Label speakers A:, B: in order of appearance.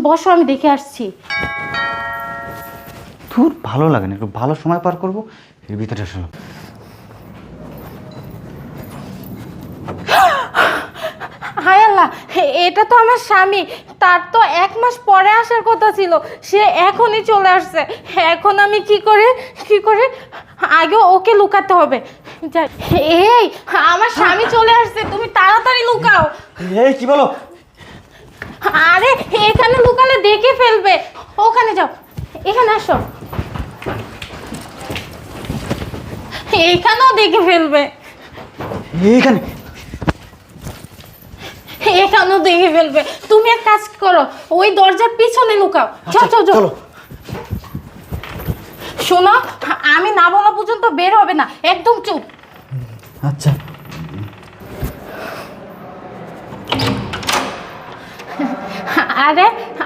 A: বসো, আমি দেখে আসছি।
B: তোর ভালো লাগে না, একটু ভালো সময় পার করবো এর ভিতরে আসলো।
A: হায় আল্লাহ, এটা তো আমার স্বামী। তার তো 1 মাস পরে আসার কথা ছিল, সে এখনই চলে আসছে। এখন আমি কি করে আগে ওকে লুকাতে হবে। যাই। এই, আমার স্বামী চলে আসছে, তুমি তাড়াতাড়ি লুকাও।
B: এই কি বলো?
A: আরে এখানে লুকালে দেখে ফেলবে। ওখানে যাও, এখানে আসো। এখানেও দেখে ফেলবে।
B: এইখানে?
A: এখানেও দেখে ফেলবে। তুমি এক কাজ করো, ওই দরজার পিছনে লুকাও। চলো চলো চলো। শোনো, আমি না বলা পর্যন্ত বের হবে না, একদম চুপ।
B: আচ্ছা।
A: আরে